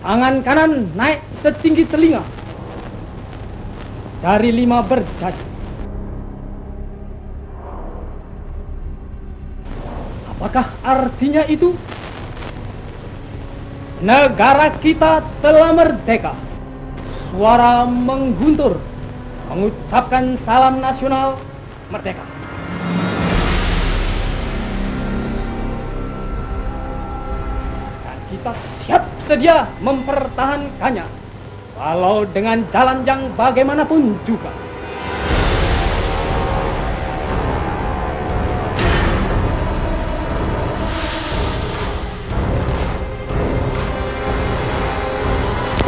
Tangan kanan naik setinggi telinga. Jari 5 berjari. Apakah artinya itu? Negara kita telah merdeka. Suara mengguntur mengucapkan salam nasional merdeka. Dan kita siap sedia mempertahankannya, walau dengan jalan yang bagaimanapun juga.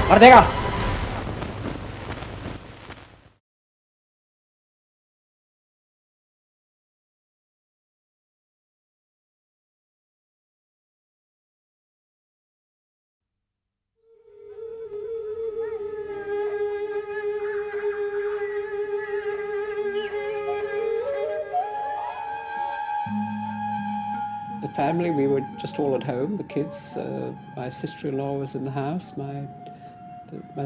Merdeka! The family, we were just all at home, the kids, my sister-in-law was in the house, my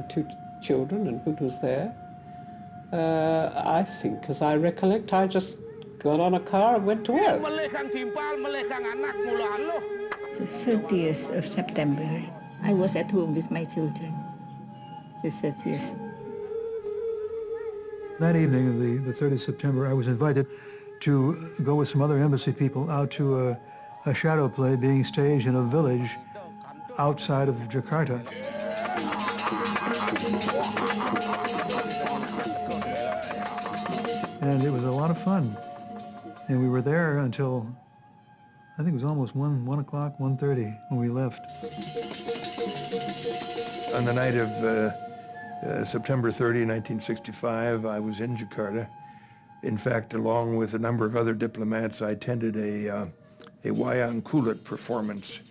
2 children, and Hood was there. I think, as I recollect, I just got on a car and went to work. The 30th of September, I was at home with my children. The 30th. That evening, the 30th of September, I was invited to go with some other embassy people out to a shadow play being staged in a village outside of Jakarta. And it was a lot of fun. And we were there until, I think it was almost 1 o'clock, 1:30 when we left. On the night of September 30, 1965, I was in Jakarta. In fact, along with a number of other diplomats, I attended a wayang kulit performance,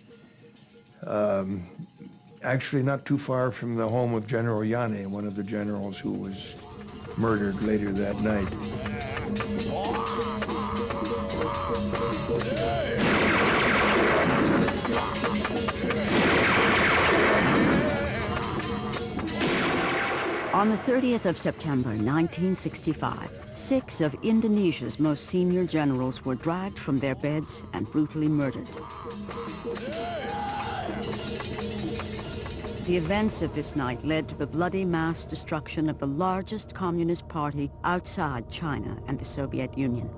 actually not too far from the home of General Yane, one of the generals who was murdered later that night. On the 30th of September, 1965, 6 of Indonesia's most senior generals were dragged from their beds and brutally murdered. The events of this night led to the bloody mass destruction of the largest communist party outside China and the Soviet Union.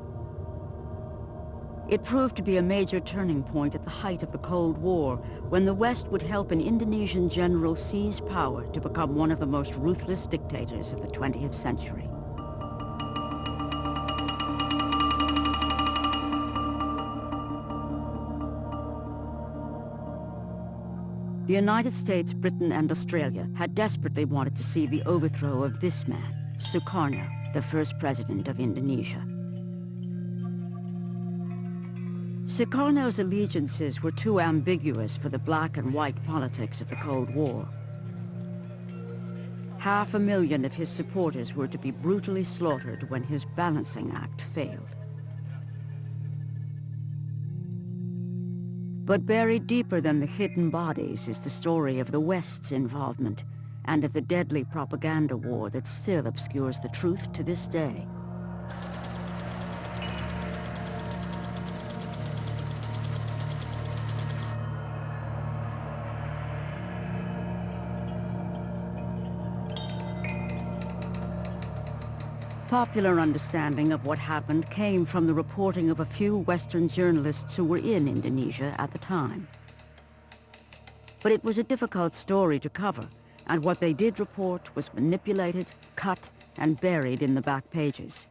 It proved to be a major turning point at the height of the Cold War, when the West would help an Indonesian general seize power to become one of the most ruthless dictators of the 20th century. The United States, Britain, and Australia had desperately wanted to see the overthrow of this man, Sukarno, the first president of Indonesia. Sukarno's allegiances were too ambiguous for the black and white politics of the Cold War. 500,000 of his supporters were to be brutally slaughtered when his balancing act failed. But buried deeper than the hidden bodies is the story of the West's involvement and of the deadly propaganda war that still obscures the truth to this day. Popular understanding of what happened came from the reporting of a few Western journalists who were in Indonesia at the time. But it was a difficult story to cover, and what they did report was manipulated, cut, and buried in the back pages.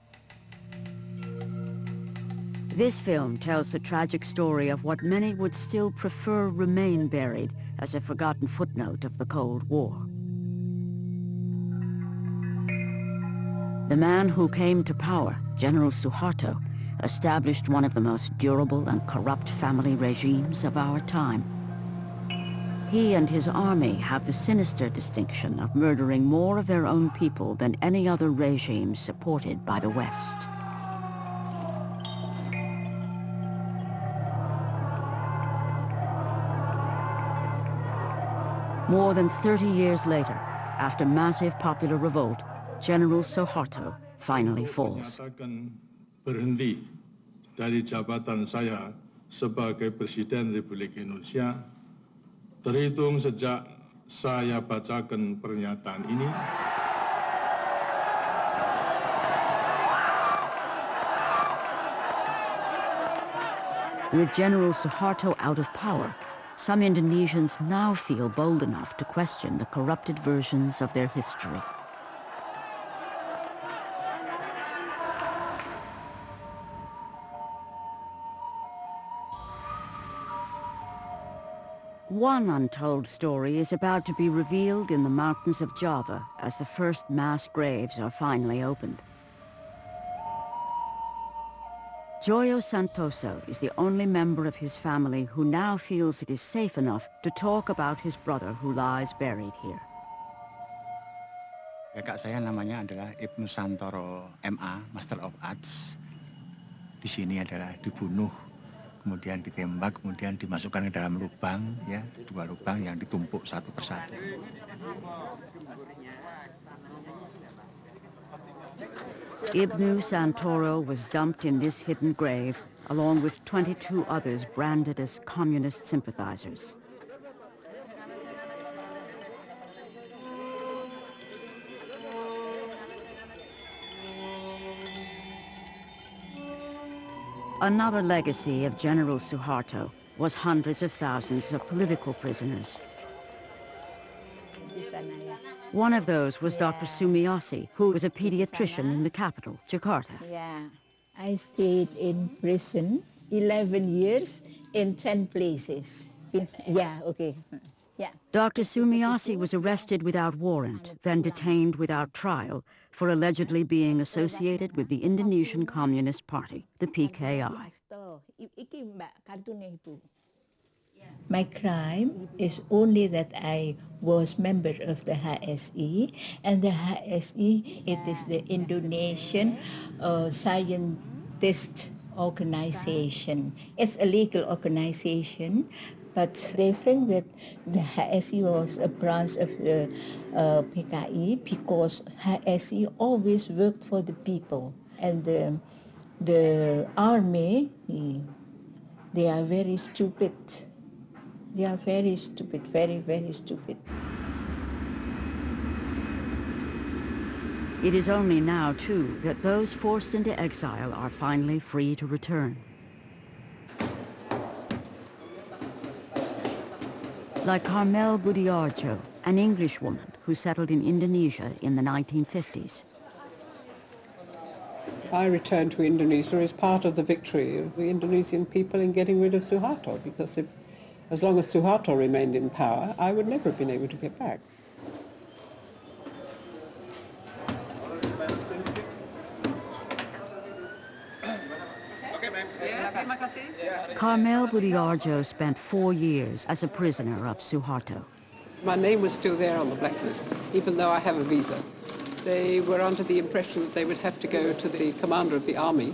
This film tells the tragic story of what many would still prefer remain buried as a forgotten footnote of the Cold War. The man who came to power, General Suharto, established one of the most durable and corrupt family regimes of our time. He and his army have the sinister distinction of murdering more of their own people than any other regime supported by the West. More than 30 years later, after massive popular revolt, General Suharto finally falls. Berhenti dari jabatan saya sebagai Presiden Republik Indonesia. Terhitung sejak saya bacakan pernyataan ini. With General Suharto out of power, some Indonesians now feel bold enough to question the corrupted versions of their history. One untold story is about to be revealed in the mountains of Java as the first mass graves are finally opened. Joyo Santoso is the only member of his family who now feels it is safe enough to talk about his brother who lies buried here. Kakak saya namanya adalah Ibnu Santoro MA, Master of Arts. Di sini adalah dibunuh, kemudian ditembak, kemudian dimasukkan ke dalam lubang, ya, 2 lubang yang ditumpuk satu persatu. Ibnu Santoro was dumped in this hidden grave, along with 22 others branded as communist sympathizers. Another legacy of General Suharto was hundreds of thousands of political prisoners. One of those was Dr. Sumiyosi, who was a pediatrician in the capital, Jakarta. Yeah, I stayed in prison 11 years in 10 places. Yeah, okay. Yeah. Dr. Sumiyosi was arrested without warrant, then detained without trial for allegedly being associated with the Indonesian Communist Party, the PKI. My crime is only that I was member of the HSI, and the HSI, it is the Indonesian Scientist Organization. It's a legal organization, but they think that the HSI was a branch of the PKI because HSI always worked for the people, and the army, they are very stupid. They are very stupid, very, very stupid. It is only now, too, that those forced into exile are finally free to return. Like Carmel Budiarjo, an English woman who settled in Indonesia in the 1950s. I returned to Indonesia as part of the victory of the Indonesian people in getting rid of Suharto, because as long as Suharto remained in power, I would never have been able to get back. Carmel Budiarjo spent 4 years as a prisoner of Suharto. My name was still there on the blacklist, even though I have a visa. They were under the impression that they would have to go to the commander of the army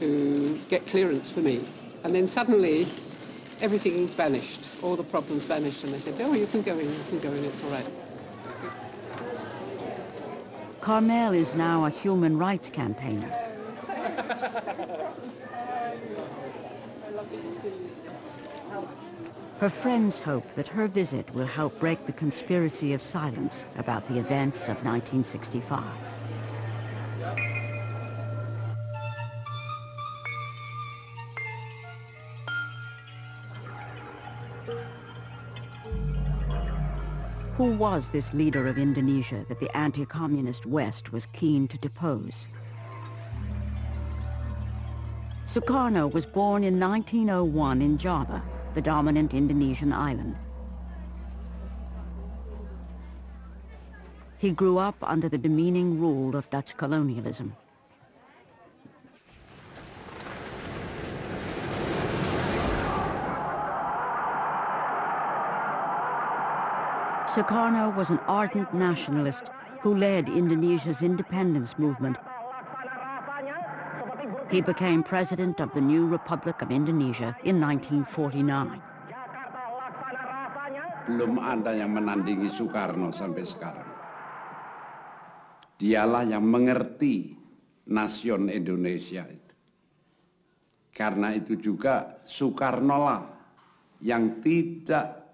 to get clearance for me. And then suddenly, everything vanished, all the problems vanished, and they said, oh, you can go in, it's all right. Carmel is now a human rights campaigner. Her friends hope that her visit will help break the conspiracy of silence about the events of 1965. Who was this leader of Indonesia that the anti-communist West was keen to depose? Sukarno was born in 1901 in Java, the dominant Indonesian island. He grew up under the demeaning rule of Dutch colonialism. Sukarno was an ardent nationalist who led Indonesia's independence movement. He became president of the new Republic of Indonesia in 1949. Belum ada yang menandingi Soekarno sampai sekarang. Dialah yang mengerti nasion Indonesia itu. Karena itu juga Soekarno lah yang tidak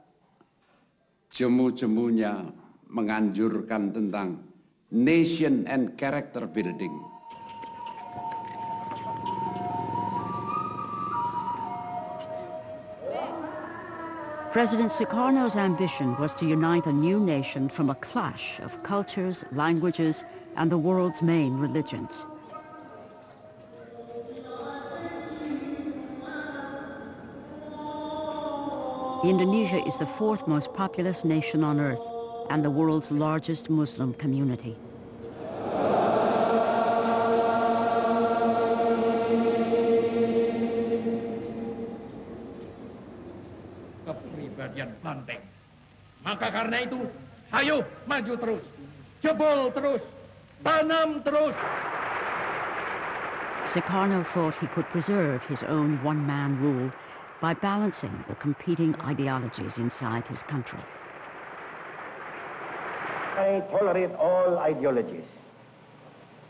jemu-jemunya menganjurkan tentang nation and character building. President Sukarno's ambition was to unite a new nation from a clash of cultures, languages, and the world's main religions. Indonesia is the fourth most populous nation on earth and the world's largest Muslim community. Kepribadian banteng. Maka karena itu, ayo maju terus, jebol terus, tanam terus. Sukarno thought he could preserve his own one-man rule by balancing the competing ideologies inside his country. I tolerate all ideologies.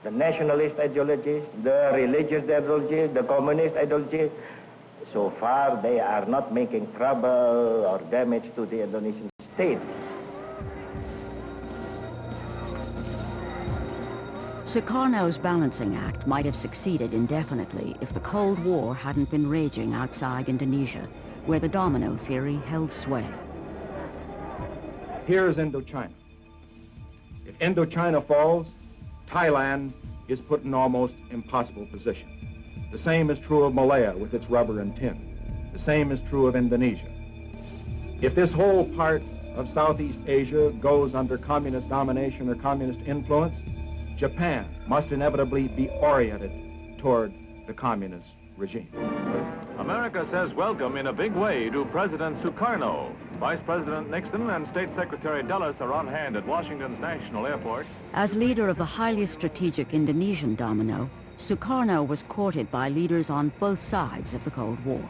The nationalist ideology, the religious ideology, the communist ideology. So far, they are not making trouble or damage to the Indonesian state. Sukarno's balancing act might have succeeded indefinitely if the Cold War hadn't been raging outside Indonesia, where the domino theory held sway. Here's Indochina. If Indochina falls, Thailand is put in almost impossible position. The same is true of Malaya with its rubber and tin. The same is true of Indonesia. If this whole part of Southeast Asia goes under communist domination or communist influence, Japan must inevitably be oriented toward the communist regime. America says welcome in a big way to President Sukarno. Vice President Nixon and State Secretary Dulles are on hand at Washington's National Airport. As leader of the highly strategic Indonesian domino, Sukarno was courted by leaders on both sides of the Cold War.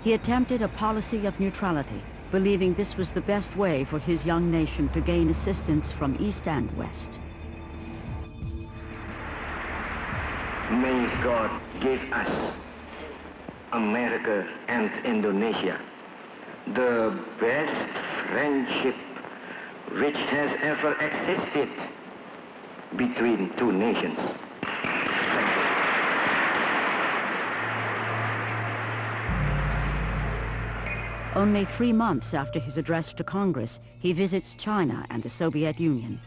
He attempted a policy of neutrality, believing this was the best way for his young nation to gain assistance from East and West. May God give us, America and Indonesia, the best friendship which has ever existed between two nations. Only 3 months after his address to Congress, he visits China and the Soviet Union.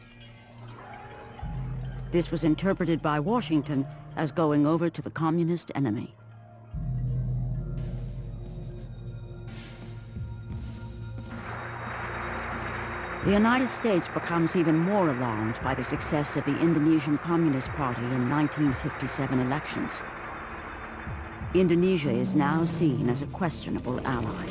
This was interpreted by Washington as going over to the communist enemy. The United States becomes even more alarmed by the success of the Indonesian Communist Party in 1957 elections. Indonesia is now seen as a questionable ally.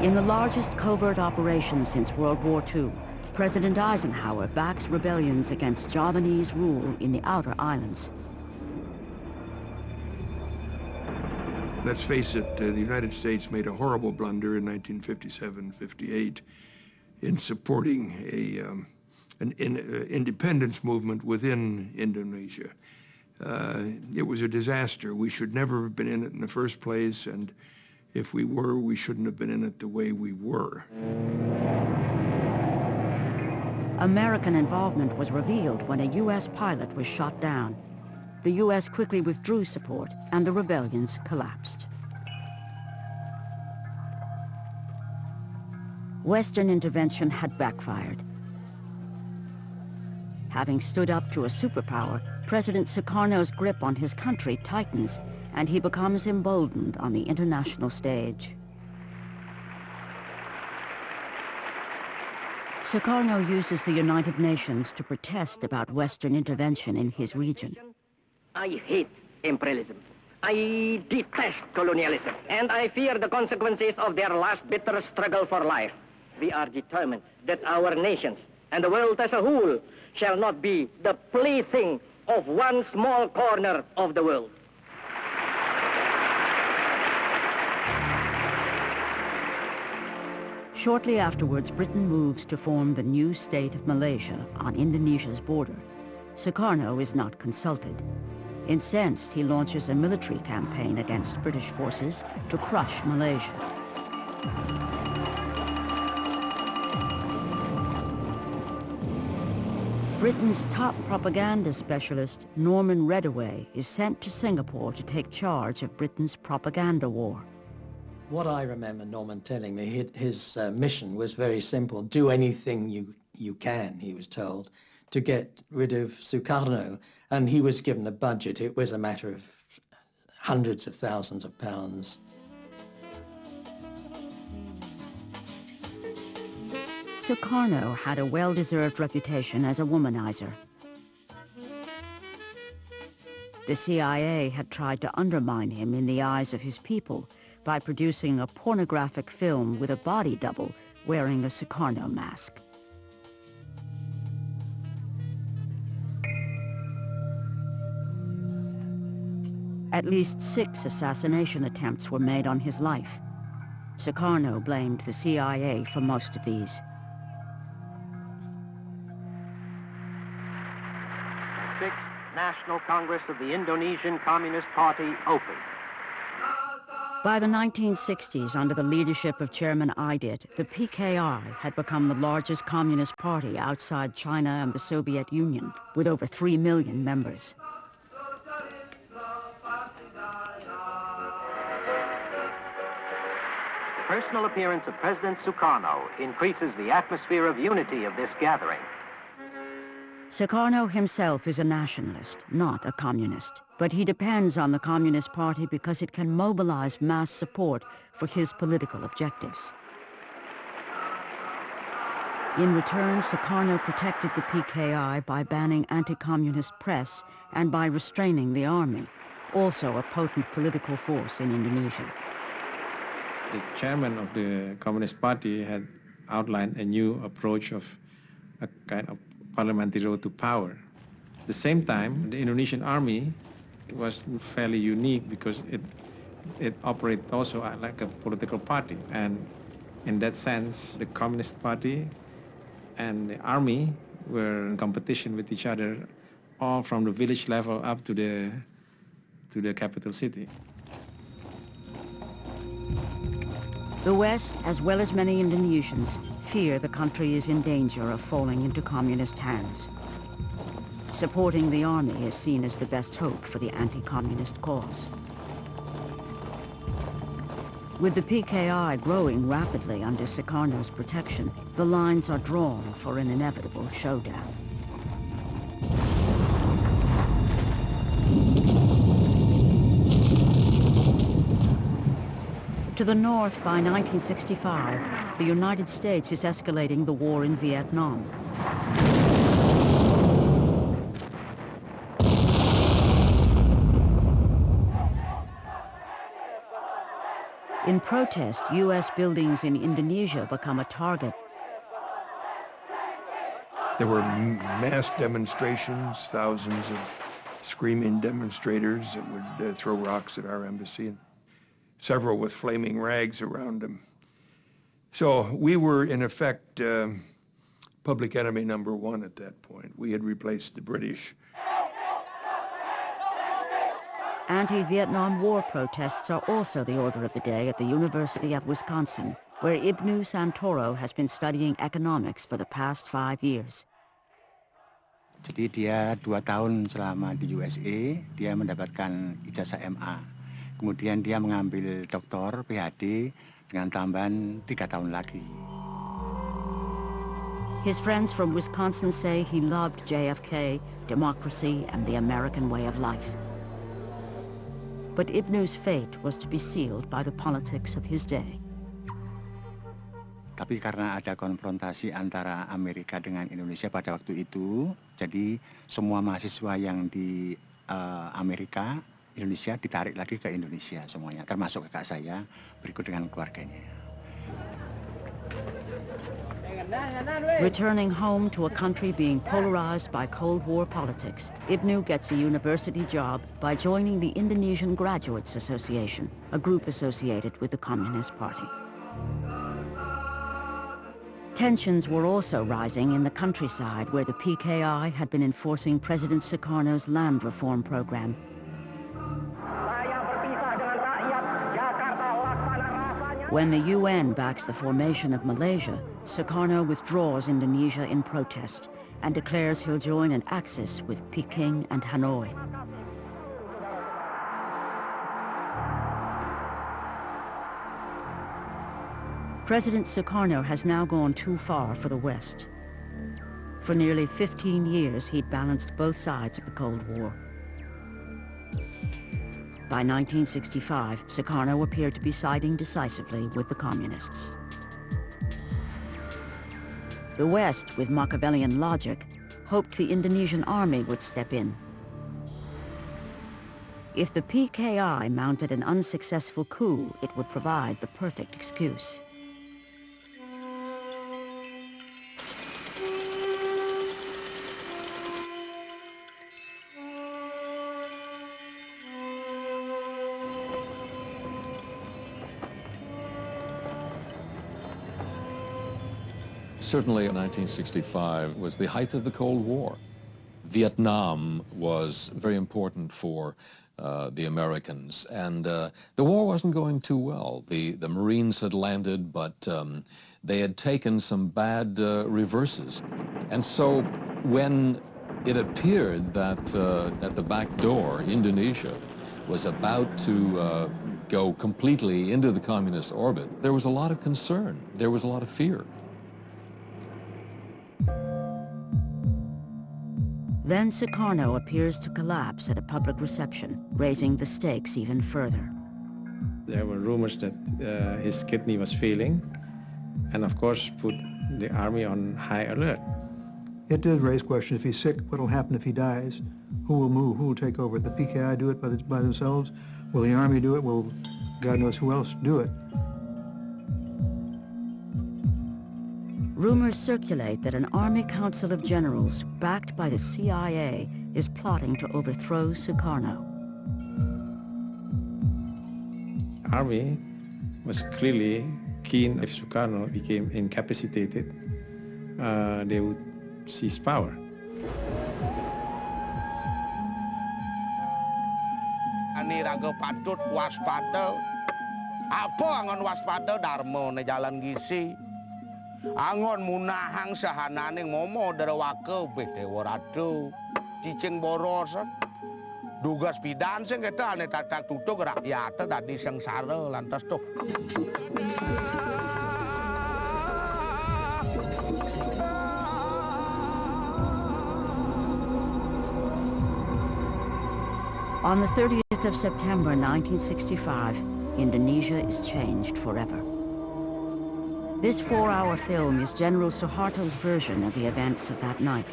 In the largest covert operation since World War II, President Eisenhower backs rebellions against Javanese rule in the outer islands. Let's face it, the United States made a horrible blunder in 1957-58 in supporting an independence movement within Indonesia. It was a disaster. We should never have been in it in the first place, and if we were, we shouldn't have been in it the way we were. American involvement was revealed when a U.S. pilot was shot down. The U.S. quickly withdrew support, and the rebellions collapsed. Western intervention had backfired. Having stood up to a superpower, President Sukarno's grip on his country tightens, and he becomes emboldened on the international stage. Sukarno uses the United Nations to protest about Western intervention in his region. I hate imperialism. I detest colonialism, and I fear the consequences of their last bitter struggle for life. We are determined that our nations and the world as a whole shall not be the plaything of one small corner of the world. Shortly afterwards, Britain moves to form the new state of Malaysia on Indonesia's border. Sukarno is not consulted. Incensed, he launches a military campaign against British forces to crush Malaysia. Britain's top propaganda specialist, Norman Reddaway, is sent to Singapore to take charge of Britain's propaganda war. What I remember Norman telling me, his mission was very simple. Do anything you can, he was told, to get rid of Sukarno. And he was given a budget. It was a matter of hundreds of thousands of pounds. Sukarno had a well-deserved reputation as a womanizer. The CIA had tried to undermine him in the eyes of his people by producing a pornographic film with a body double wearing a Sukarno mask. At least 6 assassination attempts were made on his life. Sukarno blamed the CIA for most of these. Sixth National Congress of the Indonesian Communist Party open. By the 1960s, under the leadership of Chairman Aidit, the PKI had become the largest communist party outside China and the Soviet Union, with over 3 million members. The personal appearance of President Sukarno increases the atmosphere of unity of this gathering. Sukarno himself is a nationalist, not a communist, but he depends on the Communist Party because it can mobilize mass support for his political objectives. In return, Sukarno protected the PKI by banning anti-communist press and by restraining the army, also a potent political force in Indonesia. The chairman of the Communist Party had outlined a new approach of a kind of parliamentary road to power. At the same time, the Indonesian army was fairly unique because it operated also like a political party. And in that sense, the Communist Party and the army were in competition with each other, all from the village level up to the capital city. The West, as well as many Indonesians, fear the country is in danger of falling into communist hands. Supporting the army is seen as the best hope for the anti-communist cause. With the PKI growing rapidly under Sukarno's protection, the lines are drawn for an inevitable showdown. To the north, by 1965, the United States is escalating the war in Vietnam. In protest, U.S. buildings in Indonesia become a target. There were mass demonstrations, thousands of screaming demonstrators that would throw rocks at our embassy, and several with flaming rags around them. So we were, in effect, public enemy number 1 at that point. We had replaced the British. Anti-Vietnam War protests are also the order of the day at the University of Wisconsin, where Ibnu Santoro has been studying economics for the past 5 years. Jadi dia 2 tahun selama di USA, dia mendapatkan ijazah MA. Kemudian dia mengambil doktor PhD dengan tambahan 3 tahun lagi. His friends from Wisconsin say he loved JFK, democracy, and the American way of life. But Ibnu's fate was to be sealed by the politics of his day. Tapi karena ada konfrontasi antara Amerika dengan Indonesia pada waktu itu, jadi semua mahasiswa yang di Amerika, Indonesia ditarik lagi ke Indonesia semuanya, termasuk kakak saya, berikut dengan keluarganya. Returning home to a country being polarized by Cold War politics, Ibnu gets a university job by joining the Indonesian Graduates Association, a group associated with the Communist Party. Tensions were also rising in the countryside where the PKI had been enforcing President Sukarno's land reform program. When the UN backs the formation of Malaysia, Sukarno withdraws Indonesia in protest and declares he'll join an axis with Peking and Hanoi. President Sukarno has now gone too far for the West. For nearly 15 years, he'd balanced both sides of the Cold War. By 1965, Sukarno appeared to be siding decisively with the communists. The West, with Machiavellian logic, hoped the Indonesian army would step in. If the PKI mounted an unsuccessful coup, it would provide the perfect excuse. Certainly, 1965 was the height of the Cold War. Vietnam was very important for the Americans, and the war wasn't going too well. The Marines had landed, but they had taken some bad reverses. And so when it appeared that at the back door, Indonesia was about to go completely into the communist orbit, there was a lot of concern. There was a lot of fear. Then Sukarno appears to collapse at a public reception, raising the stakes even further. There were rumors that his kidney was failing, and of course put the army on high alert. It did raise questions. If he's sick, what will happen if he dies? Who will move? Who will take over? The PKI do it by themselves? Will the army do it? Will God knows who else do it? Rumors circulate that an Army Council of Generals, backed by the CIA, is plotting to overthrow Sukarno. Army was clearly keen if Sukarno became incapacitated, they would seize power. Ani raga patut waspada. Apa angon waspada dharma ne jalan gisi. Angon munahang sahanane ngomo darawake bedewa radu. Cicing boros. Dugas pidan sing kita ane tatak tutuk rakyat tadi sengsara lantas tuh. On the 30th of September 1965, Indonesia is changed forever. This 4-hour film is General Suharto's version of the events of that night.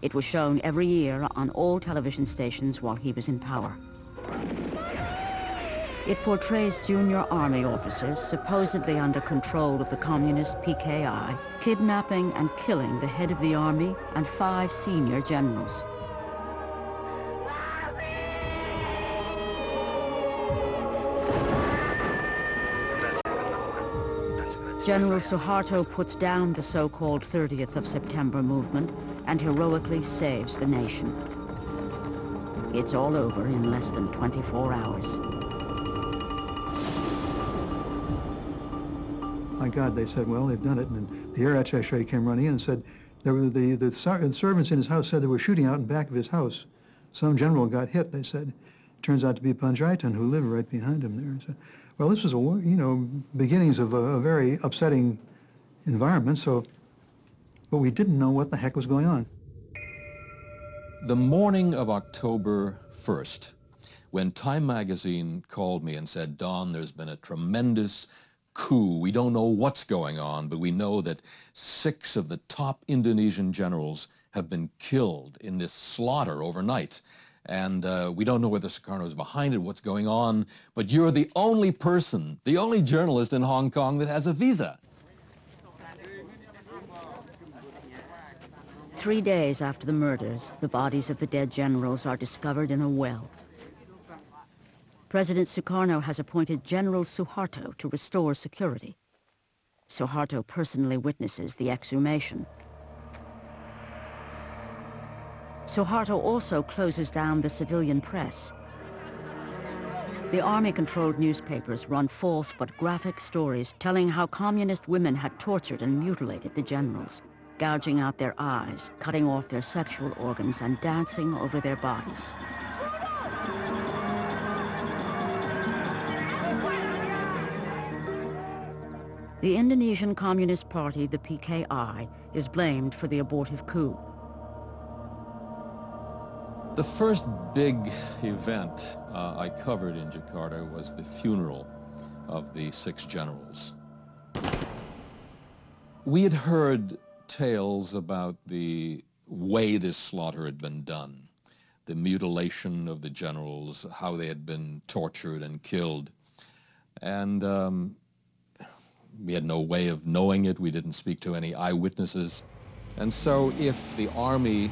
It was shown every year on all television stations while he was in power. It portrays junior army officers supposedly under control of the communist PKI, kidnapping and killing the head of the army and 5 senior generals. General Suharto puts down the so-called 30th of September movement and heroically saves the nation. It's all over in less than 24 hours. My God, they said, well, they've done it. And then the air attaché came running in and said, there were the servants in his house said they were shooting out in back of his house. Some general got hit, they said. Turns out to be Panjaitan, who lived right behind him there. So, well, this was, beginnings of a very upsetting environment, but we didn't know what the heck was going on. The morning of October 1st, when Time magazine called me and said, Don, there's been a tremendous coup. We don't know what's going on, but we know that 6 of the top Indonesian generals have been killed in this slaughter overnight. And we don't know whether Sukarno is behind it, what's going on, but you're the only person, the only journalist in Hong Kong that has a visa. 3 days after the murders, the bodies of the dead generals are discovered in a well. President Sukarno has appointed General Suharto to restore security. Suharto personally witnesses the exhumation. Suharto also closes down the civilian press. The army-controlled newspapers run false but graphic stories telling how communist women had tortured and mutilated the generals, gouging out their eyes, cutting off their sexual organs, and dancing over their bodies. The Indonesian Communist Party, the PKI, is blamed for the abortive coup. The first big event I covered in Jakarta was the funeral of the 6 generals. We had heard tales about the way this slaughter had been done, the mutilation of the generals, how they had been tortured and killed. And we had no way of knowing it. We didn't speak to any eyewitnesses. And so if the army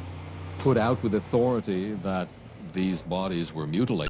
put out with authority that these bodies were mutilated,